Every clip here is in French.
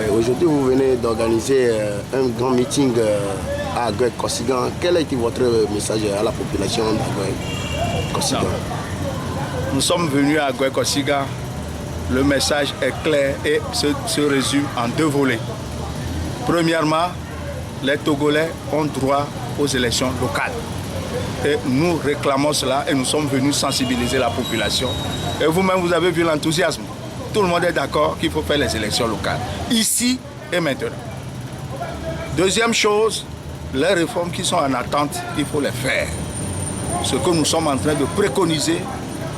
Aujourd'hui, vous venez d'organiser un grand meeting à Guet-Kosigan. Quel a été votre message à la population de Guet-Kosigan? Nous sommes venus à Guet-Kosigan. Le message est clair et se résume en deux volets. Premièrement, les Togolais ont droit aux élections locales. Et nous réclamons cela et nous sommes venus sensibiliser la population. Et vous-même, vous avez vu l'enthousiasme. Tout le monde est d'accord qu'il faut faire les élections locales, ici et maintenant. Deuxième chose, les réformes qui sont en attente, il faut les faire. Ce que nous sommes en train de préconiser,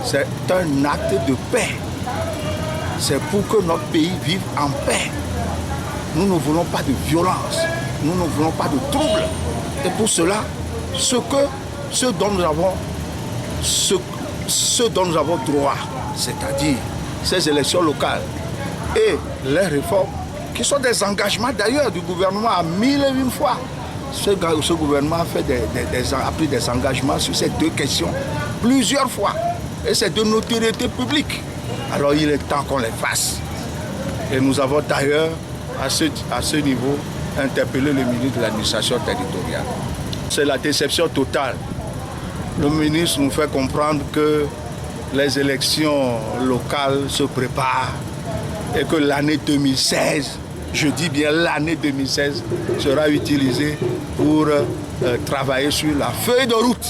c'est un acte de paix. C'est pour que notre pays vive en paix. Nous ne voulons pas de violence, nous ne voulons pas de troubles. Et pour cela, ce dont nous avons droit, c'est-à-dire ces élections locales et les réformes, qui sont des engagements d'ailleurs du gouvernement à 1001 fois. Ce gouvernement a pris des engagements sur ces deux questions plusieurs fois. Et c'est de notoriété publique. Alors il est temps qu'on les fasse. Et nous avons d'ailleurs, à ce niveau, interpellé le ministre de l'administration territoriale. C'est la déception totale. Le ministre nous fait comprendre que les élections locales se préparent et que l'année 2016, je dis bien l'année 2016, sera utilisée pour travailler sur la feuille de route.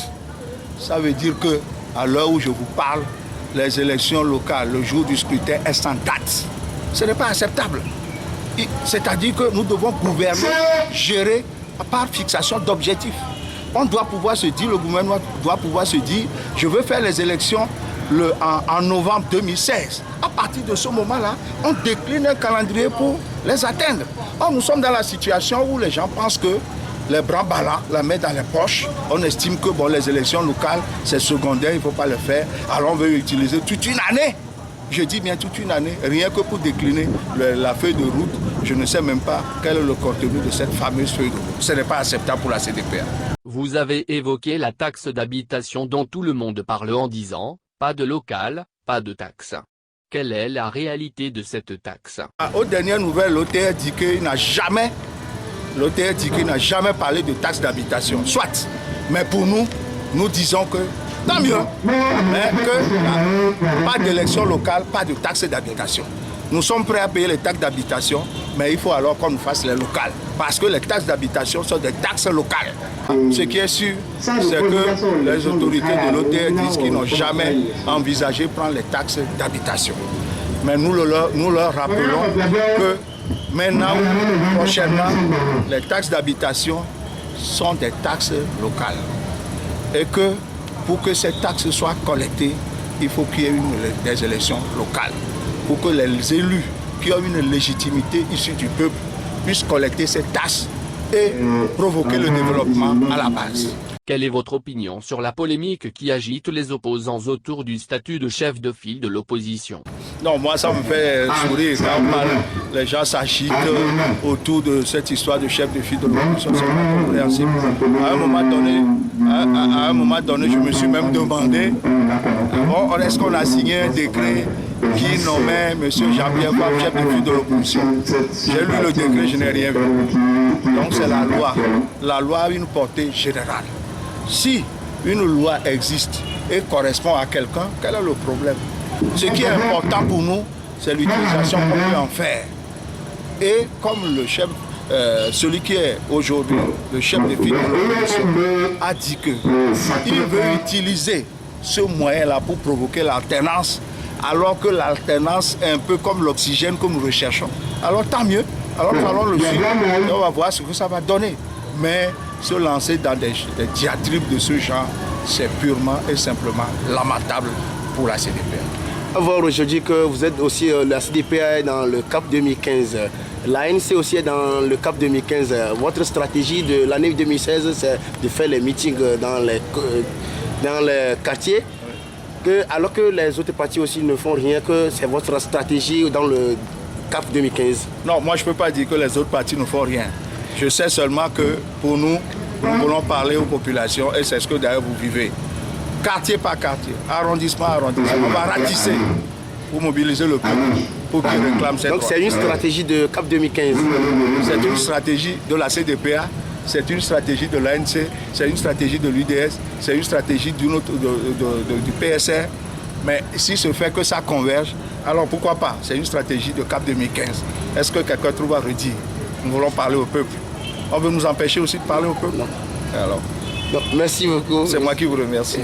Ça veut dire qu'à l'heure où je vous parle, les élections locales, le jour du scrutin est sans date. Ce n'est pas acceptable. C'est-à-dire que nous devons gouverner, gérer par fixation d'objectifs. On doit pouvoir se dire, le gouvernement doit pouvoir se dire, je veux faire les élections en novembre 2016. À partir de ce moment-là, on décline un calendrier pour les atteindre. Or, nous sommes dans la situation où les gens pensent que les bras ballants, la main dans les poches, on estime que les élections locales, c'est secondaire, il ne faut pas le faire. Alors on veut utiliser toute une année. Je dis bien toute une année, rien que pour décliner la feuille de route. Je ne sais même pas quel est le contenu de cette fameuse feuille de route. Ce n'est pas acceptable pour la CDPA. Vous avez évoqué la taxe d'habitation dont tout le monde parle en disant « pas de local, pas de taxe ». Quelle est la réalité de cette taxe? Aux dernières nouvelles, l'OTR dit qu'il n'a jamais parlé de taxe d'habitation. Soit, mais pour nous, nous disons que tant mieux, mais que pas d'élection locale, pas de taxe d'habitation. Nous sommes prêts à payer les taxes d'habitation, mais il faut alors qu'on nous fasse les locales. Parce que les taxes d'habitation sont des taxes locales. Ce qui est sûr, c'est que les autorités de l'OTR disent qu'ils n'ont jamais envisagé de prendre les taxes d'habitation. Mais nous leur rappelons que maintenant, prochainement, les taxes d'habitation sont des taxes locales. Et que pour que ces taxes soient collectées, il faut qu'il y ait des élections locales. Pour que les élus qui ont une légitimité issue du peuple puissent collecter ces taxes et provoquer le développement à la base. Quelle est votre opinion sur la polémique qui agite les opposants autour du statut de chef de file de l'opposition? Non, moi ça me fait sourire quand les gens s'agitent autour de cette histoire de chef de file de l'opposition. C'est pas compréhensible. À un moment donné, je me suis même demandé, est-ce qu'on a signé un décret qui nommait M. Jean-Pierre Fabre chef de file de l'opposition? J'ai lu le décret, je n'ai rien vu. Donc c'est la loi. La loi a une portée générale. Si une loi existe et correspond à quelqu'un, quel est le problème? Ce qui est important pour nous, c'est l'utilisation qu'on peut en faire. Et comme celui qui est aujourd'hui le chef de file de l'opposition a dit qu'il veut utiliser ce moyen-là pour provoquer l'alternance, alors que l'alternance est un peu comme l'oxygène que nous recherchons. Alors tant mieux, alors allons le suivre et on va voir ce que ça va donner. Mais se lancer dans des diatribes de ce genre, c'est purement et simplement lamentable pour la CDPA. Voir aujourd'hui que vous êtes aussi, la CDPA est dans le CAP 2015. L'ANC aussi est dans le CAP 2015. Votre stratégie de l'année 2016, c'est de faire les meetings dans les quartiers. Alors que les autres partis aussi ne font rien, que c'est votre stratégie dans le CAP 2015. Non, moi je ne peux pas dire que les autres partis ne font rien. Je sais seulement que pour nous voulons parler aux populations et c'est ce que d'ailleurs vous vivez. Quartier par quartier, arrondissement par arrondissement, on va ratisser pour mobiliser le peuple pour qu'ils réclament cette Donc droits. c'est une stratégie de CAP 2015. C'est une stratégie de la CDPA, c'est une stratégie de l'ANC, c'est une stratégie de l'UDS, c'est une stratégie du PSR. Mais si ce fait que ça converge, alors pourquoi pas? C'est une stratégie de CAP 2015. Est-ce que quelqu'un trouve à redire? Nous voulons parler au peuple. On veut nous empêcher aussi de parler au peuple. Non. Alors, Donc, merci beaucoup. c'est moi qui vous remercie.